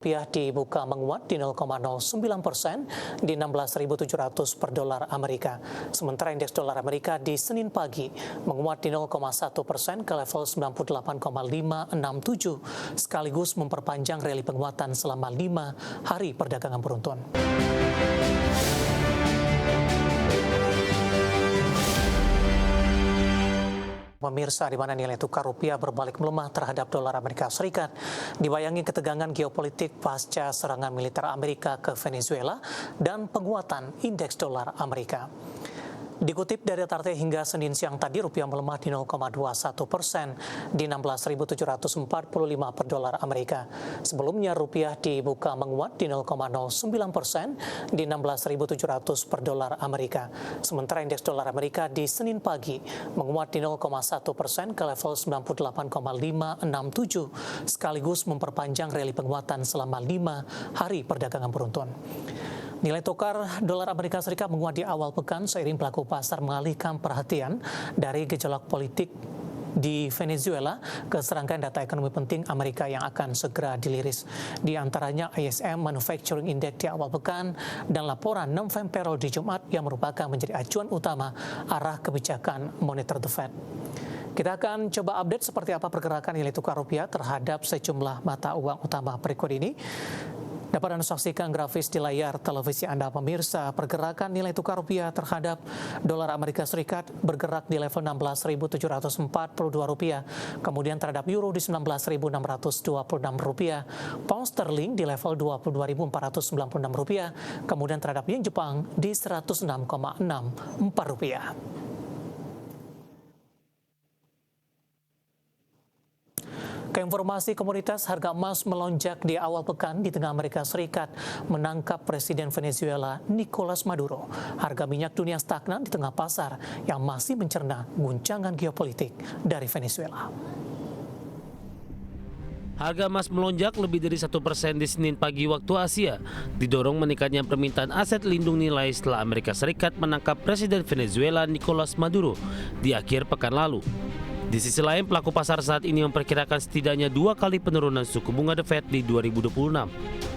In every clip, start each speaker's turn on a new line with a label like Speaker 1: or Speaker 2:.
Speaker 1: Rupiah dibuka menguat di 0,09% di 16.700 per dolar Amerika. Sementara indeks dolar Amerika di Senin pagi menguat di 0,1% ke level 98,567 sekaligus memperpanjang rally penguatan selama 5 hari perdagangan beruntun. Pemirsa, di mana nilai tukar rupiah berbalik melemah terhadap dolar Amerika Serikat, dibayangi ketegangan geopolitik pasca serangan militer Amerika ke Venezuela dan penguatan indeks dolar Amerika. Dikutip dari Tarte hingga Senin siang tadi, rupiah melemah di 0,21% di 16.745 per dolar Amerika. Sebelumnya rupiah dibuka menguat di 0,09% di 16.700 per dolar Amerika. Sementara indeks dolar Amerika di Senin pagi menguat di 0,1% ke level 98,567 sekaligus memperpanjang rally penguatan selama 5 hari perdagangan beruntun. Nilai tukar dolar Amerika Serikat menguat di awal pekan seiring pelaku pasar mengalihkan perhatian dari gejolak politik di Venezuela ke serangkaian data ekonomi penting Amerika yang akan segera diliris. Di antaranya ISM Manufacturing Index di awal pekan dan laporan non-farm payroll di Jumat yang merupakan menjadi acuan utama arah kebijakan moneter The Fed. Kita akan coba update seperti apa pergerakan nilai tukar rupiah terhadap sejumlah mata uang utama berikut ini. Dapat Anda saksikan grafis di layar televisi Anda, pemirsa. Pergerakan nilai tukar rupiah terhadap dolar Amerika Serikat bergerak di level 16.742 rupiah. Kemudian terhadap euro di 19.626 rupiah. Pound sterling di level 22.496 rupiah. Kemudian terhadap yen Jepang di 106,64 rupiah. Keinformasi komoditas, harga emas melonjak di awal pekan di tengah Amerika Serikat menangkap Presiden Venezuela Nicolas Maduro. Harga minyak dunia stagnan di tengah pasar yang masih mencerna guncangan geopolitik dari Venezuela.
Speaker 2: Harga emas melonjak lebih dari 1% di Senin pagi waktu Asia, didorong meningkatnya permintaan aset lindung nilai setelah Amerika Serikat menangkap Presiden Venezuela Nicolas Maduro di akhir pekan lalu. Di sisi lain, pelaku pasar saat ini memperkirakan setidaknya 2 kali penurunan suku bunga The Fed di 2026.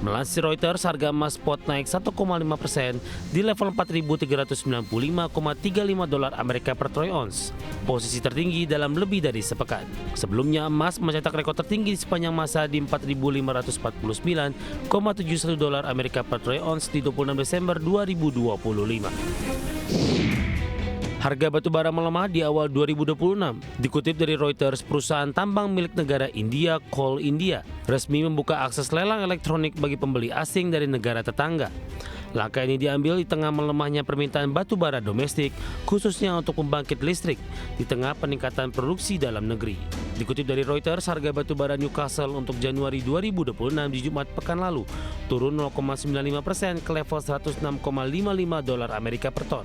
Speaker 2: Melansir Reuters, harga emas spot naik 1,5% di level 4.395,35 dolar Amerika per troy ounce, posisi tertinggi dalam lebih dari sepekan. Sebelumnya, emas mencetak rekor tertinggi di sepanjang masa di 4.549,71 dolar Amerika per troy ounce di 26 Desember 2025. Harga batubara melemah di awal 2026. Dikutip dari Reuters, perusahaan tambang milik negara India, Coal India, resmi membuka akses lelang elektronik bagi pembeli asing dari negara tetangga. Langkah ini diambil di tengah melemahnya permintaan batubara domestik, khususnya untuk pembangkit listrik, di tengah peningkatan produksi dalam negeri. Dikutip dari Reuters, harga batubara Newcastle untuk Januari 2026 di Jumat pekan lalu turun 0,95% ke level 106,55 dolar Amerika per ton.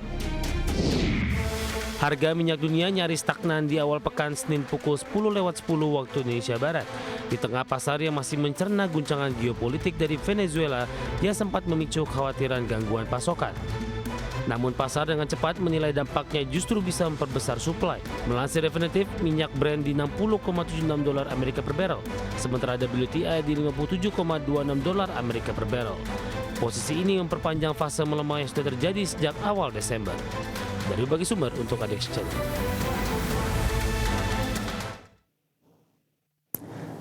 Speaker 2: Harga minyak dunia nyaris stagnan di awal pekan Senin pukul 10:10 waktu Indonesia Barat, di tengah pasar yang masih mencerna guncangan geopolitik dari Venezuela yang sempat memicu kekhawatiran gangguan pasokan. Namun pasar dengan cepat menilai dampaknya justru bisa memperbesar suplai. Melansir Refinitiv, minyak Brent di 60,76 dolar Amerika per barrel, sementara WTI di 57,26 dolar Amerika per barrel. Posisi ini memperpanjang fase melemah yang sudah terjadi sejak awal Desember. Dari berbagai sumber untuk ADX Channel.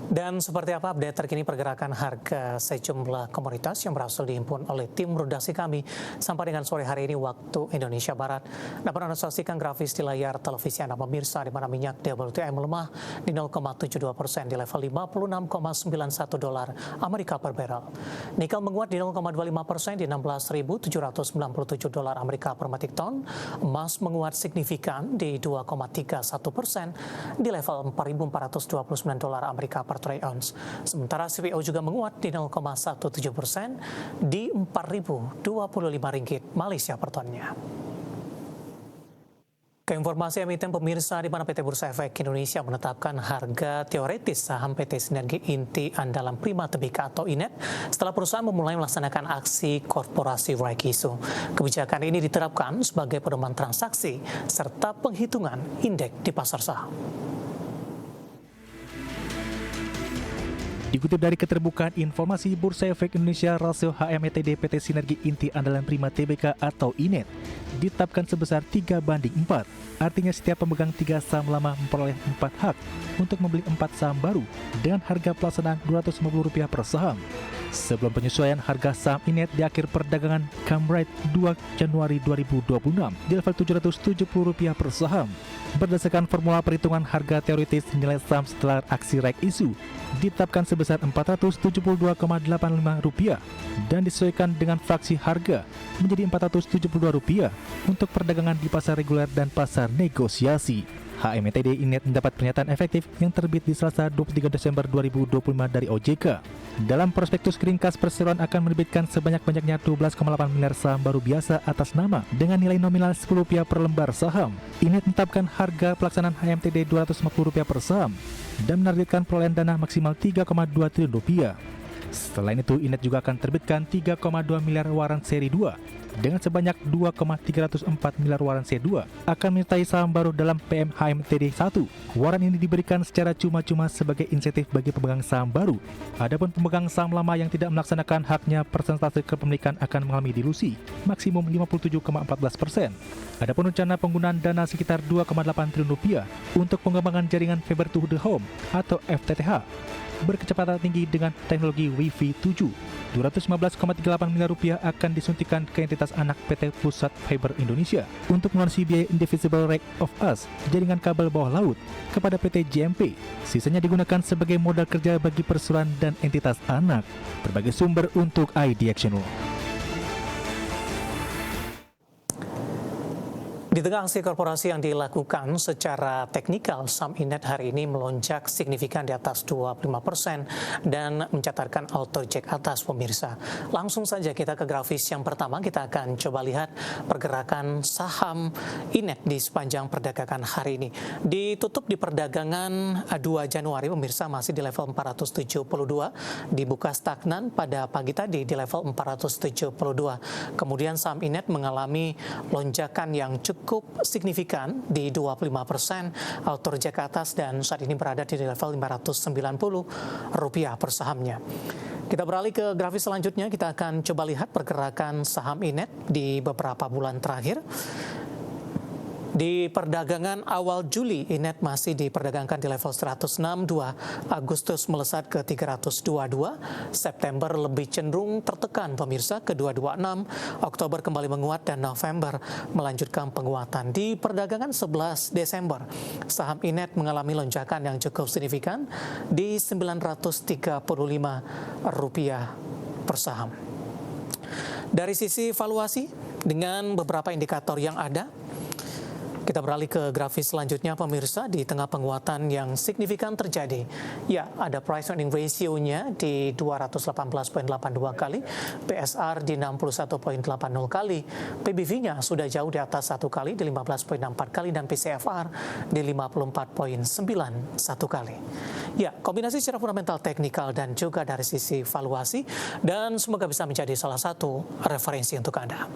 Speaker 1: Dan seperti apa update terkini pergerakan harga sejumlah komoditas yang berhasil dihimpun oleh tim redaksi kami sampai dengan sore hari ini waktu Indonesia Barat. Dapat Anda saksikan grafis di layar televisi Anda, pemirsa, di mana minyak WTI melemah di 0,72% di level 56,91 dolar Amerika per barrel. Nikel menguat di 0,25% di 16.797 dolar Amerika per metric ton. Emas menguat signifikan di 2,31% di level 4.429 dolar Amerika per troy ounce. Sementara CPO juga menguat di 0,17% di Rp4.025 Malaysia per tonnya. Keinformasi emiten, pemirsa, di mana PT Bursa Efek Indonesia menetapkan harga teoretis saham PT Sinergi Inti Andalan Prima Tbk atau INET setelah perusahaan memulai melaksanakan aksi korporasi right issue. Kebijakan ini diterapkan sebagai pedoman transaksi serta penghitungan indeks di pasar saham.
Speaker 3: Dikutip dari keterbukaan informasi Bursa Efek Indonesia, rasio HMETD PT Sinergi Inti Andalan Prima Tbk atau INET ditetapkan sebesar 3:4. Artinya setiap pemegang 3 saham lama memperoleh 4 hak untuk membeli 4 saham baru dengan harga pelaksanaan Rp250 per saham. Sebelum penyesuaian harga saham INET di akhir perdagangan Kamrite 2 Januari 2026 di level Rp770 per saham. Berdasarkan formula perhitungan harga teoritis, nilai saham setelah aksi right issue ditetapkan sebesar Rp472,85 dan disesuaikan dengan fraksi harga menjadi Rp472 untuk perdagangan di pasar reguler dan pasar negosiasi. HMETD INET mendapat pernyataan efektif yang terbit di Selasa 23 Desember 2025 dari OJK. Dalam prospektus ringkas perseroan akan menerbitkan sebanyak-banyaknya 12,8 miliar saham baru biasa atas nama dengan nilai nominal Rp10 per lembar saham. INET menetapkan harga pelaksanaan HMTD Rp250 per saham dan menargetkan perolehan dana maksimal Rp3,2 triliun. Selain itu, INET juga akan terbitkan 3,2 miliar waran seri 2 dengan sebanyak 2,304 miliar waran C2 akan menyertai saham baru dalam PMHMTD 1. Waran ini diberikan secara cuma-cuma sebagai insentif bagi pemegang saham baru. Adapun pemegang saham lama yang tidak melaksanakan haknya, persentase kepemilikan akan mengalami dilusi maksimum 57,14%. Adapun rencana penggunaan dana sekitar Rp2,8 triliun untuk pengembangan jaringan Fiber to the Home atau FTTH berkecepatan tinggi dengan teknologi Wi-Fi 7. Rp215,38 miliar akan disuntikan ke entitas anak PT Pusat Fiber Indonesia untuk melunasi biaya Indivisible Right of Us jaringan kabel bawah laut kepada PT JMP. Sisanya digunakan sebagai modal kerja bagi perseroan dan entitas anak. Berbagai sumber untuk ID Action.
Speaker 1: Di tengah aksi korporasi yang dilakukan secara teknikal, saham INET hari ini melonjak signifikan di atas 25% dan mencatatkan auto check atas pemirsa. Langsung saja kita ke grafis yang pertama, kita akan coba lihat pergerakan saham INET di sepanjang perdagangan hari ini. Ditutup di perdagangan 2 Januari, pemirsa masih di level 472, dibuka stagnan pada pagi tadi di level 472. Kemudian saham INET mengalami lonjakan yang cukup signifikan di 25%, auto reject ke atas dan saat ini berada di level Rp590 per sahamnya. Kita beralih ke grafis selanjutnya, kita akan coba lihat pergerakan saham INET di beberapa bulan terakhir. Di perdagangan awal Juli, INET masih diperdagangkan di level 162, Agustus melesat ke 322, September lebih cenderung tertekan pemirsa ke 226, Oktober kembali menguat dan November melanjutkan penguatan. Di perdagangan 11 Desember, saham INET mengalami lonjakan yang cukup signifikan di Rp935 per saham. Dari sisi valuasi, dengan beberapa indikator yang ada, kita beralih ke grafis selanjutnya pemirsa. Di tengah penguatan yang signifikan terjadi, ya ada price earning ratio-nya di 218,82 kali, PSR di 61,80 kali, PBV-nya sudah jauh di atas 1 kali di 15,64 kali dan PCFR di 54,91 kali. Ya, kombinasi secara fundamental, teknikal dan juga dari sisi valuasi, dan semoga bisa menjadi salah satu referensi untuk Anda.